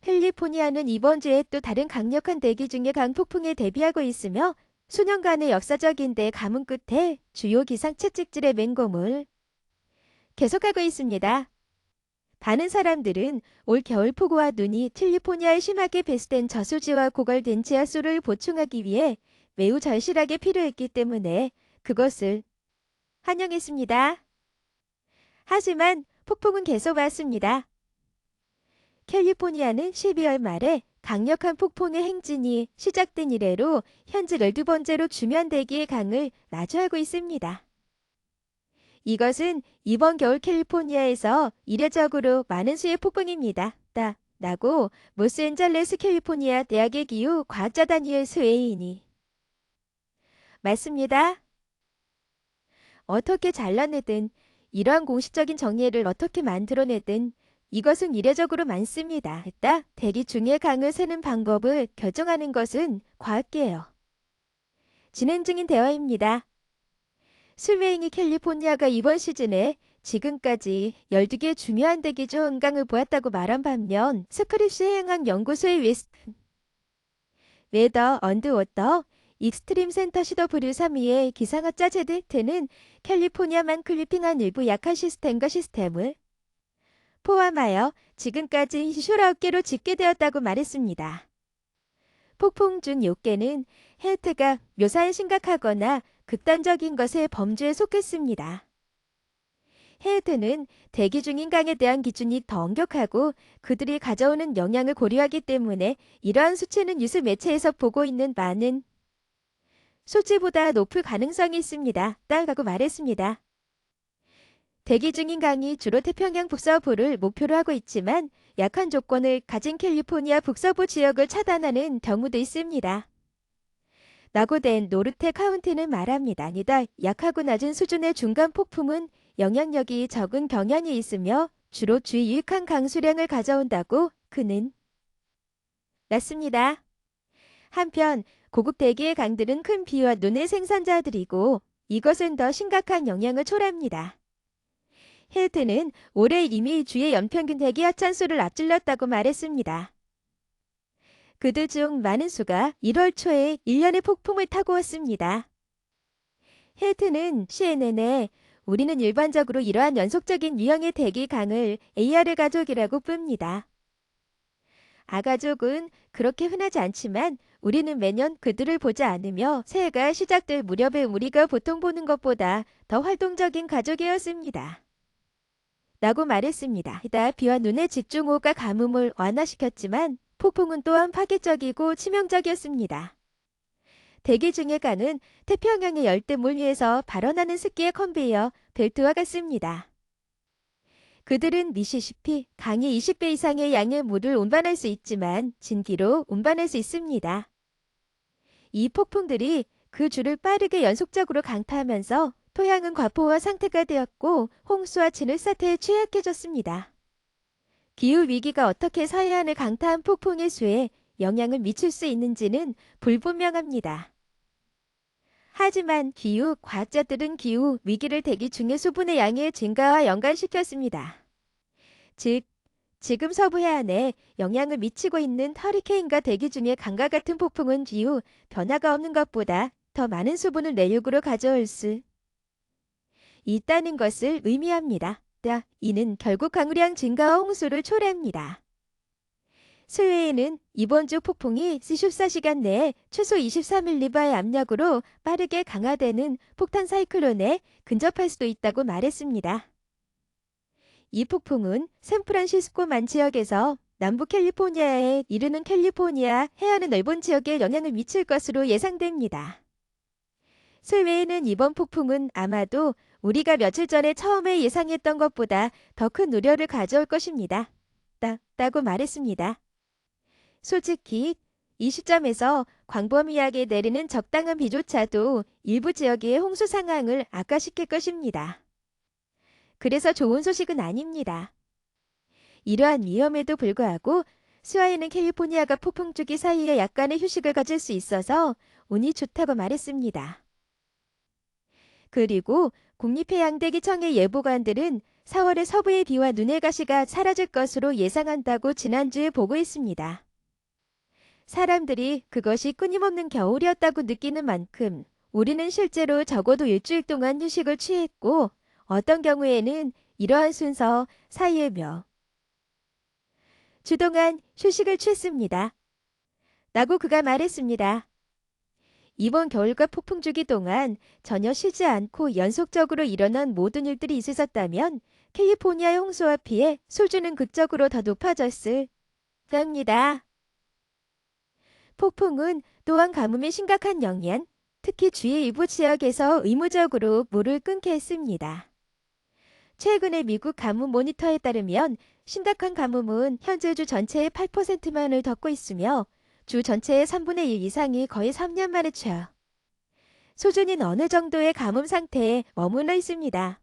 캘리포니아는 이번 주에 또 다른 강력한 대기 중에 강폭풍에 대비하고 있으며 수년간의 역사적인데 가뭄 끝에 주요 기상 채찍질의 맹공을 계속하고 있습니다. 많은 사람들은 올 겨울 폭우와 눈이 캘리포니아에 심하게 배수된 저수지와 고갈된 지하수를 보충하기 위해 매우 절실하게 필요했기 때문에 그것을 환영했습니다. 하지만 폭풍은 계속 왔습니다. 캘리포니아는 12월 말에 강력한 폭풍의 행진이 시작된 이래로 현재 12번째로 주면 대기의 강을 마주하고 있습니다. 이것은 이번 겨울 캘리포니아에서 이례적으로 많은 수의 폭풍입니다. 라고 로스앤젤레스 캘리포니아 대학의 기후 과학자 다니엘 스웨인이 맞습니다. 어떻게 잘라내든 이러한 공식적인 정리를 어떻게 만들어내든 이것은 이례적으로 많습니다. 대기 중의 강을 세는 방법을 결정하는 것은 과학계예요. 진행 중인 대화입니다. 스웨인이 캘리포니아가 이번 시즌에 지금까지 12개의 중요한 대기 중 은강을 보았다고 말한 반면 스크립스 해양학연구소의 웨더 언더워터 익스트림 센터 CW3위의 기상학자 제드테는 캘리포니아만 클리핑한 일부 약한 시스템과 시스템을 포함하여 지금까지 59개로 집계되었다고 말했습니다. 폭풍 중 6개는 헬트가 묘사한 심각하거나 극단적인 것의 범주에 속했습니다. 헬트는 대기 중인 강에 대한 기준이 더 엄격하고 그들이 가져오는 영향을 고려하기 때문에 이러한 수치는 뉴스 매체에서 보고 있는 많은 수치보다 높을 가능성이 있습니다. 라고 말했습니다. 대기 중인 강이 주로 태평양 북서부를 목표로 하고 있지만 약한 조건을 가진 캘리포니아 북서부 지역을 차단하는 경우도 있습니다. 라고 된 노르테 카운티는 말합니다. 약하고 낮은 수준의 중간 폭풍은 영향력이 적은 경향이 있으며 주로 유익한 강수량을 가져온다고 그는 났습니다. 한편 고급 대기의 강들은 큰 비와 눈의 생산자들이고 이것은 더 심각한 영향을 초래합니다. 힐트는 올해 이미 주의 연평균 대기 하천수를 앞질렀다고 말했습니다. 그들 중 많은 수가 1월 초에 1년의 폭풍을 타고 왔습니다. 힐트는 CNN에 우리는 일반적으로 이러한 연속적인 유형의 대기 강을 AR 가족이라고 뿝니다. 아가족은 그렇게 흔하지 않지만 우리는 매년 그들을 보지 않으며 새해가 시작될 무렵에 우리가 보통 보는 것보다 더 활동적인 가족이었습니다. 라고 말했습니다. 비와 눈의 집중호우가 가뭄을 완화시켰지만 폭풍은 또한 파괴적이고 치명적이었습니다. 대기 중의 강은 태평양의 열대물 위에서 발원하는 습기의 컨베이어 벨트와 같습니다. 그들은 미시시피 강의 20배 이상의 양의 물을 운반할 수 있지만 진기로 운반할 수 있습니다. 이 폭풍들이 그 줄을 빠르게 연속적으로 강타하면서 토양은 과포화 상태가 되었고 홍수와 진흙 사태에 취약해졌습니다. 기후위기가 어떻게 서해안을 강타한 폭풍의 수에 영향을 미칠 수 있는지는 불분명합니다. 하지만 기후 과학자들은 기후 위기를 대기 중의 수분의 양의 증가와 연관시켰습니다. 즉, 지금 서부 해안에 영향을 미치고 있는 허리케인과 대기 중의 강과 같은 폭풍은 기후 변화가 없는 것보다 더 많은 수분을 내륙으로 가져올 수 있다는 것을 의미합니다. 이는 결국 강우량 증가와 홍수를 초래합니다. 스웨이는 이번 주 폭풍이 14시간 내에 최소 23밀리바의 압력으로 빠르게 강화되는 폭탄 사이클론에 근접할 수도 있다고 말했습니다. 이 폭풍은 샌프란시스코만 지역에서 남부 캘리포니아에 이르는 캘리포니아 해안의 넓은 지역에 영향을 미칠 것으로 예상됩니다. 스웨이는 이번 폭풍은 아마도 우리가 며칠 전에 처음에 예상했던 것보다 더 큰 우려를 가져올 것입니다. 라고 말했습니다. 솔직히 이 시점에서 광범위하게 내리는 적당한 비조차도 일부 지역의 홍수 상황을 악화시킬 것입니다. 그래서 좋은 소식은 아닙니다. 이러한 위험에도 불구하고 스와이는 캘리포니아가 폭풍 주기 사이에 약간의 휴식을 가질 수 있어서 운이 좋다고 말했습니다. 그리고 국립해양대기청의 예보관들은 4월에 서부의 비와 눈의 가시가 사라질 것으로 예상한다고 지난주에 보고했습니다. 사람들이 그것이 끊임없는 겨울이었다고 느끼는 만큼 우리는 실제로 적어도 일주일 동안 휴식을 취했고 어떤 경우에는 이러한 순서 사이에 몇 주 동안 휴식을 취했습니다. 라고 그가 말했습니다. 이번 겨울과 폭풍 주기 동안 전혀 쉬지 않고 연속적으로 일어난 모든 일들이 있었다면 캘리포니아 홍수와 피해 수준은 극적으로 더 높아졌을 겁니다. 폭풍은 또한 가뭄에 심각한 영향, 특히 주의 일부 지역에서 의무적으로 물을 끊게 했습니다. 최근의 미국 가뭄 모니터에 따르면 심각한 가뭄은 현재 주 전체의 8%만을 덮고 있으며 주 전체의 3분의 1 이상이 거의 3년 만에 수준인 어느 정도의 가뭄 상태에 머물러 있습니다.